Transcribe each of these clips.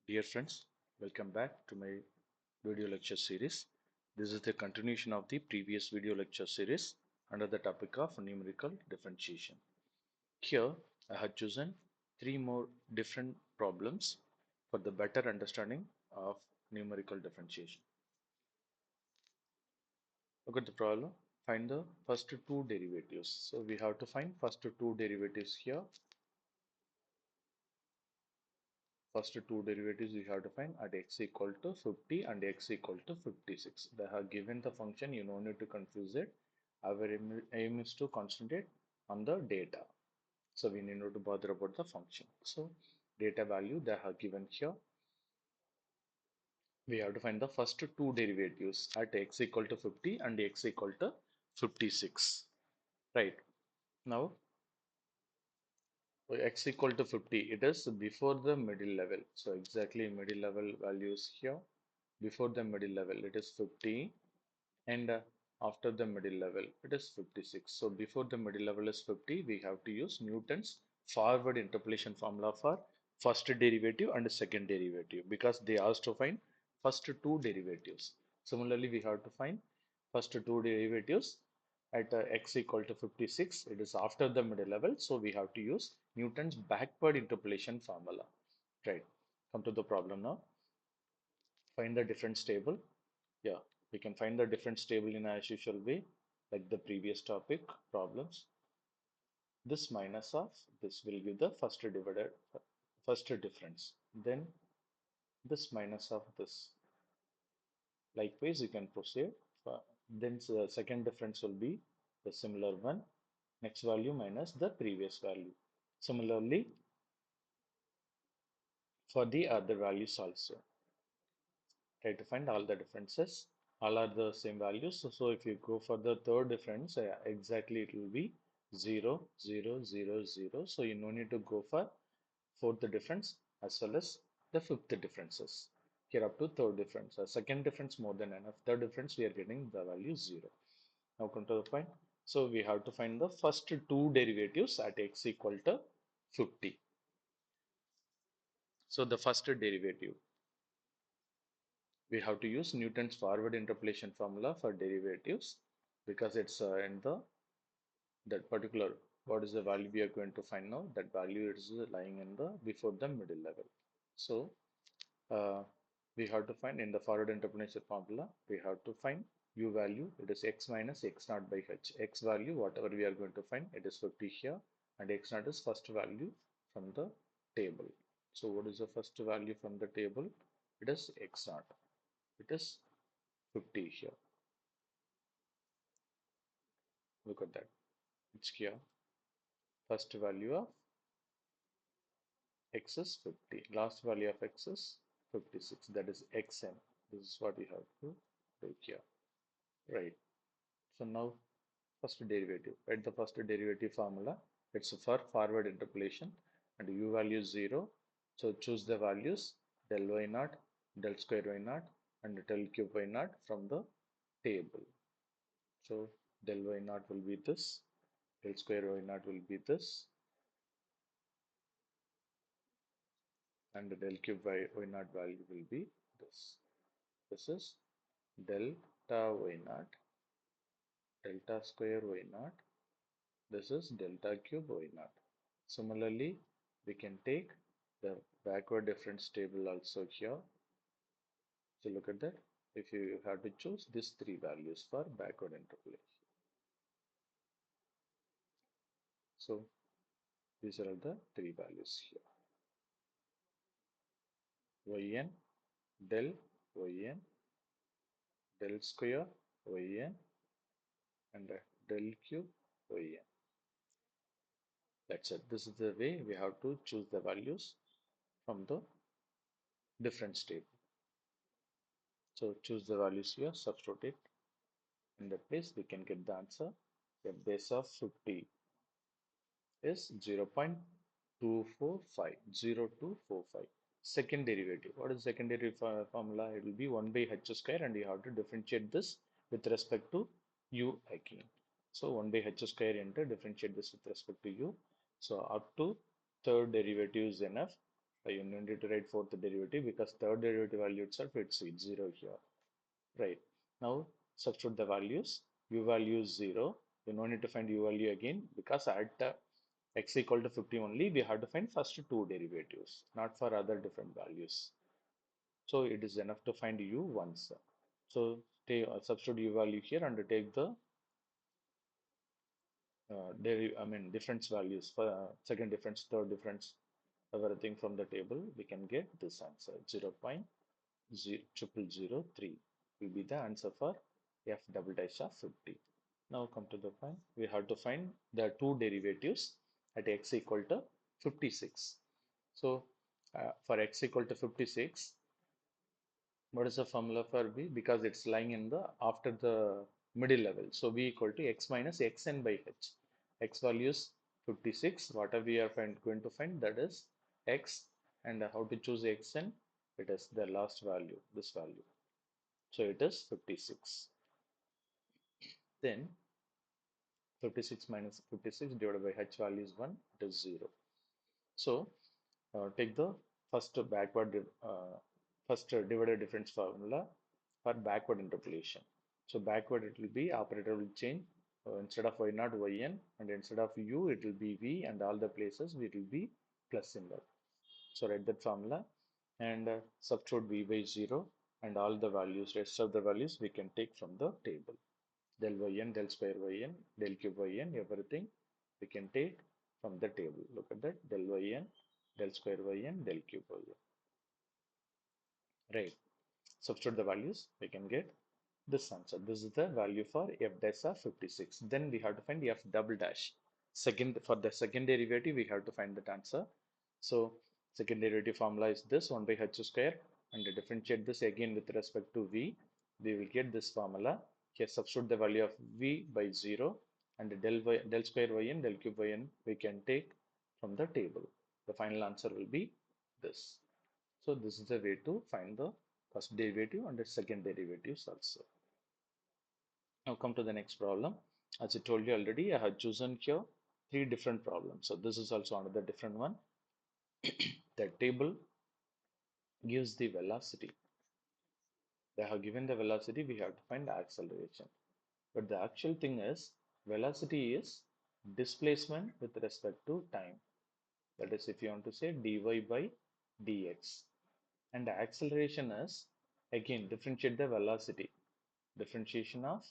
Dear friends, welcome back to my video lecture series. This is the continuation of the previous video lecture series under the topic of numerical differentiation. Here, I have chosen three more different problems for the better understanding of numerical differentiation. Look at the problem. Find the first two derivatives. So we have to find first two derivatives here. First two derivatives we have to find at x equal to 50 and x equal to 56. They have given the function, you don't need to confuse it. Our aim is to concentrate on the data. So we need not to bother about the function. So data value they have given here. We have to find the first two derivatives at x equal to 50 and x equal to 56. Right. Now x equal to 50, it is before the middle level. So exactly middle level values here. Before the middle level, it is 50, and after the middle level, it is 56. So before the middle level is 50, we have to use Newton's forward interpolation formula for first derivative and second derivative because they asked to find first two derivatives. Similarly, we have to find first two derivatives at x equal to 56. It is after the middle level, so we have to use Newton's backward interpolation formula. Right. Come to the problem now. Find the difference table. Yeah, we can find the difference table in as usual way, like the previous topic problems. This minus of this will give the first divided first difference. Then this minus of this. Likewise, you can proceed. Then the second difference will be the similar one. Next value minus the previous value. Similarly, for the other values also. Try to find all the differences. All are the same values. So if you go for the third difference, exactly it will be 0, 0, 0, 0. So you no need to go for fourth difference as well as the fifth differences. Here up to third difference. Second difference more than enough. Third difference we are getting the value 0. Now come to the point. So we have to find the first two derivatives at x equal to 50. So the first derivative, we have to use Newton's forward interpolation formula for derivatives because it's in the that particular what is the value we are going to find now, that value is lying in the before the middle level. So uh, we have to find in the forward interpolation formula, we have to find u value, it is x minus x naught by h. X value whatever we are going to find, it is 50 here, and x naught is first value from the table. So what is the first value from the table? It is x naught, it is 50 here. Look at that. It's here. First value of x is 50. Last value of x is 56. That is xn. This is what you have to do here. Right. So now first derivative. Write the first derivative formula. It's for forward interpolation and u value is 0. So choose the values del y naught, del square y naught, and del cube y naught from the table. So del y naught will be this, del square y naught will be this, and the del cube y naught value will be this. This is delta y naught, delta square y naught. This is delta cube y naught. Similarly, we can take the backward difference table also here. So look at that. If you have to choose these three values for backward interpolation. So these are the three values here. Yn, del Yn, del square Yn, and del cube Yn. That's it. This is the way we have to choose the values from the difference table. So choose the values here, substitute it in that place, we can get the answer. The base of 50 is 0.245, 0245. Second derivative. What is second derivative formula? It will be 1 by h square, and you have to differentiate this with respect to u again. So 1 by h square into differentiate this with respect to u. So up to third derivative is enough. You need to write fourth derivative because third derivative value itself it's 0 here. Right. Now substitute the values. U value is 0. You no need to find U value again because at x equal to 50 only we have to find first two derivatives, not for other different values. So it is enough to find U once. So take substitute U value here and take the difference values for second difference, third difference, everything from the table. We can get this answer 0.0003 will be the answer for f double dash of 50. Now come to the point. We have to find the two derivatives at x equal to 56. So for x equal to 56, what is the formula for v? Because it's lying in the after the middle level. So v equal to x minus xn by h. X value is 56. Whatever we are going to find, that is x. And how to choose xn? It is the last value, this value. So it is 56. Then 56 minus 56 divided by h value is 1. It is 0. So take the first divided difference formula for backward interpolation. So backward it will be operator will change, instead of y naught yn, and instead of u it will be v, and all the places it will be plus symbol. So write that formula and substitute v by 0, and all the values, rest of the values we can take from the table. Del yn, del square yn, del cube yn, everything we can take from the table. Look at that, del yn, del square yn, del cube yn. Right. Substitute the values, we can get this answer. This is the value for f dash of 56. Then we have to find f double dash. For the second derivative, we have to find that answer. So second derivative formula is this 1 by h square, and differentiate this again with respect to v. We will get this formula. Here substitute the value of v by 0, and del square yn, del cube yn we can take from the table. The final answer will be this. So this is the way to find the first derivative and the second derivatives also. Now come to the next problem. As I told you already, I have chosen here three different problems. So this is also another different one. The table gives the velocity. They have given the velocity, we have to find the acceleration. But the actual thing is, velocity is displacement with respect to time. That is, if you want to say dy by dx. And the acceleration is, again, differentiate the velocity. Differentiation of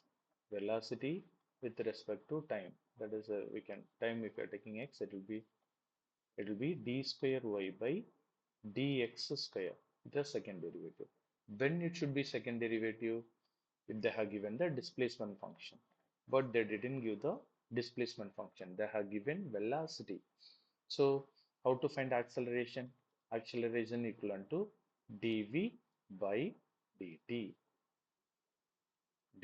velocity with respect to time. That is, we can time, if you are taking x, it will be d square y by dx square, the second derivative. When it should be second derivative? If they have given the displacement function, but they didn't give the displacement function, they have given velocity. So how to find acceleration? Acceleration equivalent to dv by dt.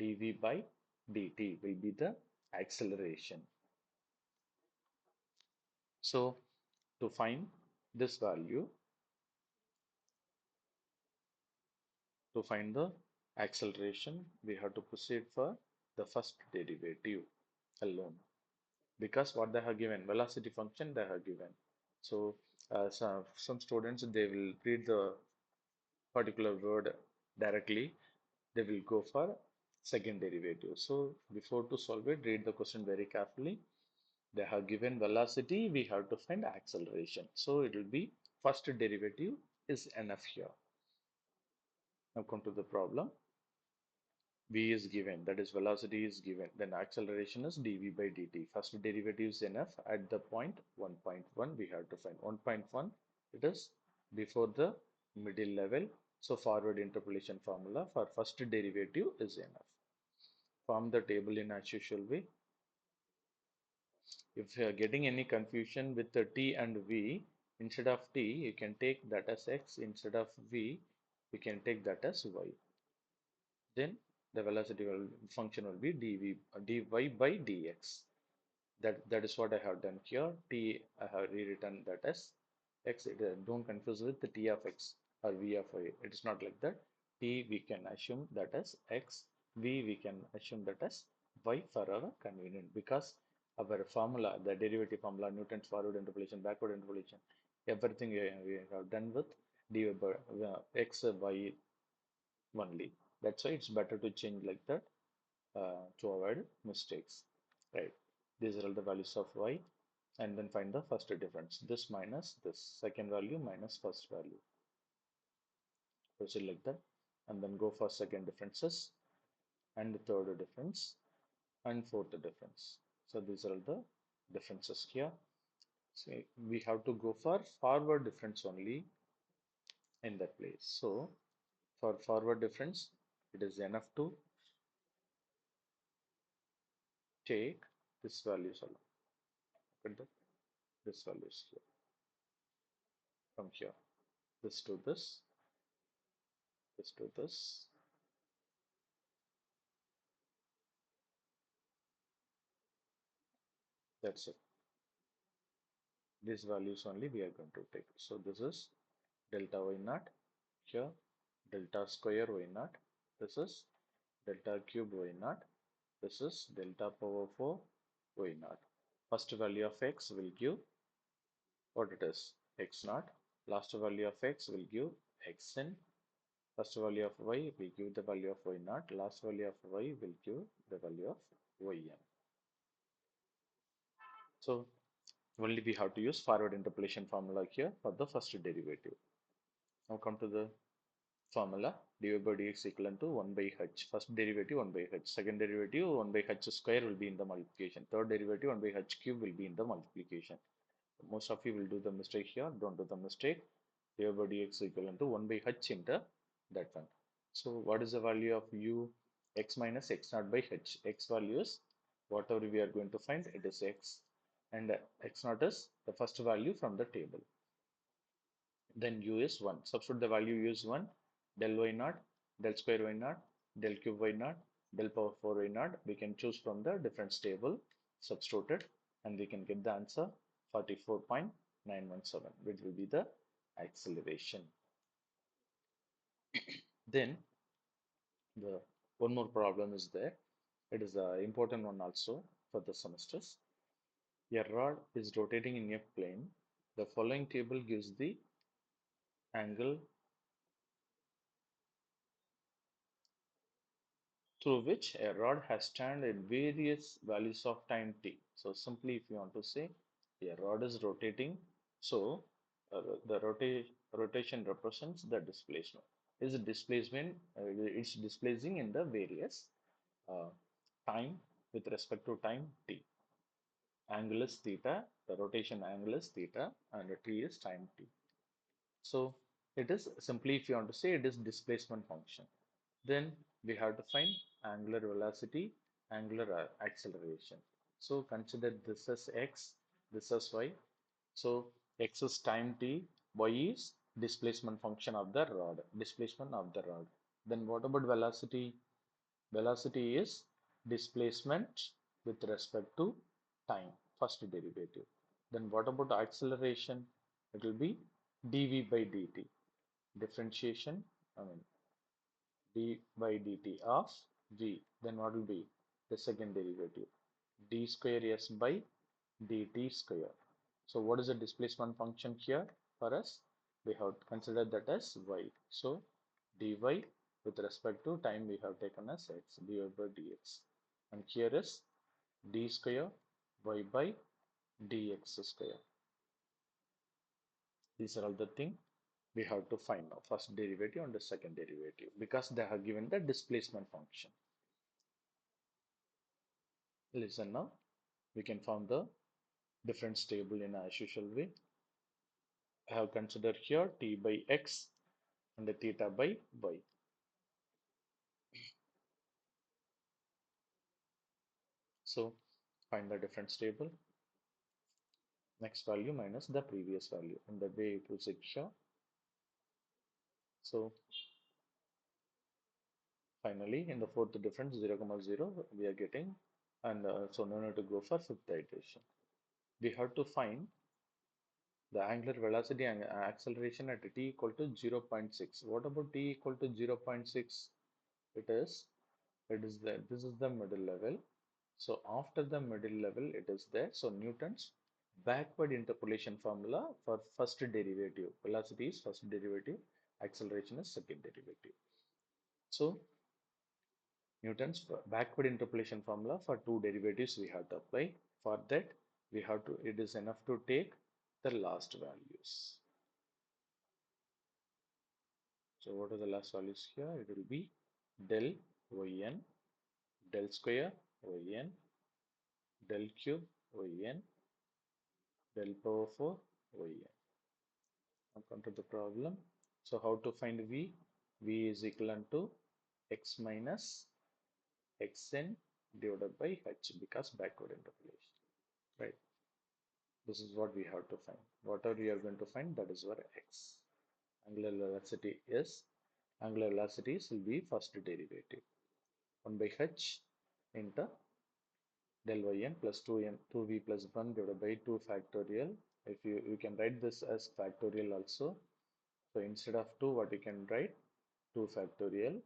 dv by dt will be the acceleration. So to find this value, to find the acceleration, we have to proceed for the first derivative alone, because what they have given, velocity function they have given. So some students, they will read the particular word directly, they will go for second derivative. So before to solve it, read the question very carefully. They have given velocity, we have to find acceleration. So it will be first derivative is enough here. Now come to the problem. V is given, that is velocity is given, then acceleration is dv by dt. First derivative is enough. At the point 1.1 we have to find 1.1, it is before the middle level. So forward interpolation formula for first derivative is enough. Form the table in as usual way. If you are getting any confusion with the t and v, instead of t you can take that as x, instead of v you can take that as y. Then the velocity function will be dy by dx. That is what I have done here. T, I have rewritten that as x. Don't confuse with the t of x or v of y. It is not like that. T we can assume that as x, v we can assume that as y for our convenience, because our formula, the derivative formula, Newton's forward interpolation, backward interpolation, Everything we have done with dy by x y only. That's why it's better to change like that to avoid mistakes. Right. These are all the values of y, and then find the first difference. This minus this second value minus first value. Proceed like that, and then go for second differences and the third difference and fourth difference. So these are all the differences here. So we have to go for forward difference only in that place. So for forward difference, it is enough to take this values alone. Look at that. This value is here from here. This to this to this. That's it. These values only we are going to take. So this is delta y naught here, delta square y naught. This is delta cube y naught. This is delta power 4 y naught. First value of x will give what it is, x naught. Last value of x will give xn. First value of y will give the value of y naught. Last value of y will give the value of yn. So only we have to use forward interpolation formula here for the first derivative. Now come to the formula. Dy by dx equal to 1 by h. First derivative 1 by h. Second derivative 1 by h square will be in the multiplication. Third derivative 1 by h cube will be in the multiplication. Most of you will do the mistake here. Don't do the mistake. Dy by dx equal to 1 by h into that one. So what is the value of u? X minus x naught by h. X value is whatever we are going to find, it is x, and x naught is the first value from the table. Then u is 1. Substitute the value u is 1, del y naught, del square y naught, del cube y naught, del power 4 y naught. We can choose from the difference table, substitute it, and we can get the answer 44.917, which will be the acceleration. Then the one more problem is there. It is an important one also for the semesters. A rod is rotating in a plane. The following table gives the angle through which a rod has turned at various values of time t. So simply if you want to say a rod is rotating, so the rotation represents the displacement. Is displacement it's displacing in the various uh, time with respect to time t. Angle is theta, the rotation angle is theta, and the t is time t. So it is simply if you want to say it is displacement function. Then we have to find angular velocity, angular acceleration. So consider this as x, this as y. So x is time t, y is displacement function of the rod, displacement of the rod. Then what about velocity? Velocity is displacement with respect to time, first derivative. Then what about acceleration? It will be dv by dt. Differentiation, I mean d by dt of v. Then what will be the second derivative? D square s by dt square. So what is the displacement function here for us? We have considered that as y. So dy with respect to time we have taken as x, dy by dx. And here is d square y by dx square. These are all the things we have to find now. First derivative and the second derivative because they have given the displacement function. Listen now. We can form the difference table in as usual way. I have considered here t by x and the theta by y. So find the difference table. Next value minus the previous value. And the way it was here. So finally in the fourth difference 0, 0 we are getting, and so no need to go for fifth iteration. We have to find the angular velocity and acceleration at t equal to 0.6. What about t equal to 0.6? It is this is the middle level. So after the middle level it is there. So newtons backward interpolation formula for first derivative. Velocity is first derivative, acceleration is second derivative. So Newton's backward interpolation formula for two derivatives we have to apply. For that, it is enough to take the last values. So what are the last values here? It will be del yn, del square yn, del cube yn, del power 4 yn. Now come to the problem. So how to find v? V is equivalent to x minus xn divided by h because backward interpolation, right? This is what we have to find. Whatever we are going to find, that is our x. Angular velocity is, angular velocities will be first derivative. 1 by h into del yn plus 2v plus 1 divided by 2 factorial. If you can write this as factorial also. So instead of 2, what you can write? 2 factorial.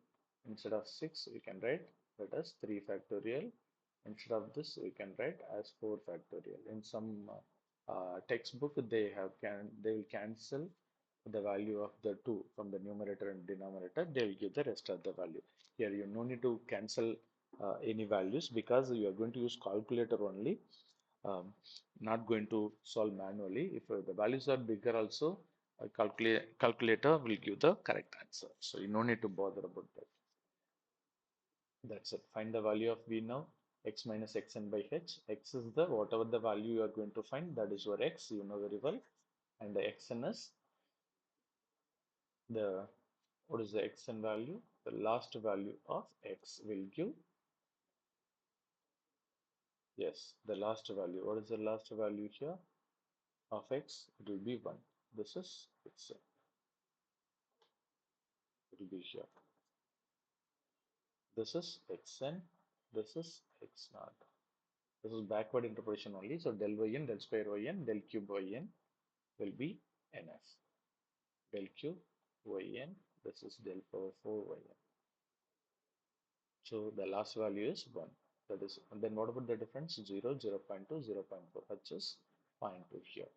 Instead of 6, we can write that as 3 factorial. Instead of this, we can write as 4 factorial. In some textbook, they will cancel the value of the 2 from the numerator and denominator. They will give the rest of the value. Here, you no need to cancel any values because you are going to use calculator only. Not going to solve manually. If the values are bigger also, a calculator will give the correct answer. So you no need to bother about that. That's it. Find the value of v now. X minus xn by h. X is the whatever the value you are going to find, that is your x, you know very well. And the xn is the, what is the xn value? The last value of x will give, yes, the last value. What is the last value here of x? It will be 1. This is xn. It will be here. This is xn. This is x naught. This is backward interpolation only. So del yn, del square yn, del cube yn will be nf. Del cube yn, this is del power 4 yn. So the last value is 1. That is, and then what about the difference? 0, 0 0.2, 0 0.4. H is 0.2 here.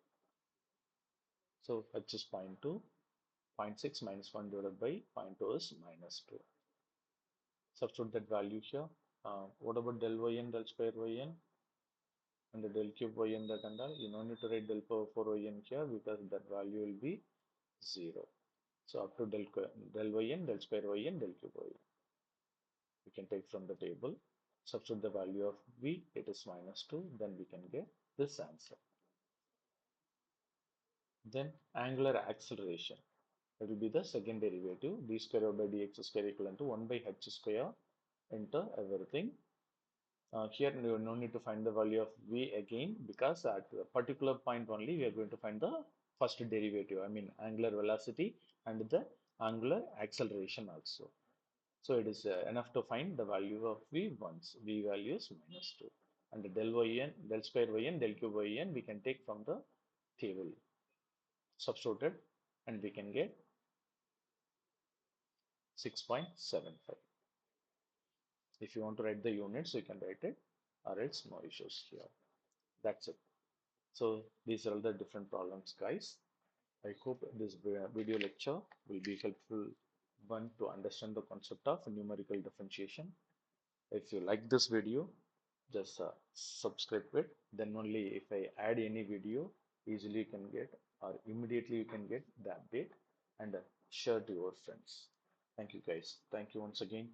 So H is 0.2, 0.6 minus 1 divided by 0.2 is minus 2. Substitute that value here. What about del yn, del square yn? And the del cube yn that and all? You no need to write del power 4 yn here because that value will be 0. So up to del yn, del square yn, del cube yn. We can take from the table. Substitute the value of v, it is minus 2, then we can get this answer. Then angular acceleration, it will be the second derivative, d square by dx square equal to 1 by h square into everything. Here you no need to find the value of v again because at a particular point only we are going to find the first derivative, I mean angular velocity and the angular acceleration also. So it is enough to find the value of v once. V value is minus 2. And the del yn, del square yn, del cube yn, we can take from the table. Substituted and we can get 6.75. If you want to write the units, you can write it or else no issues here. That's it. So these are all the different problems, guys. I hope this video lecture will be helpful one to understand the concept of numerical differentiation. If you like this video, just subscribe it. Then only if I add any video, easily you can get or immediately you can get the update and share to your friends. Thank you guys. Thank you once again.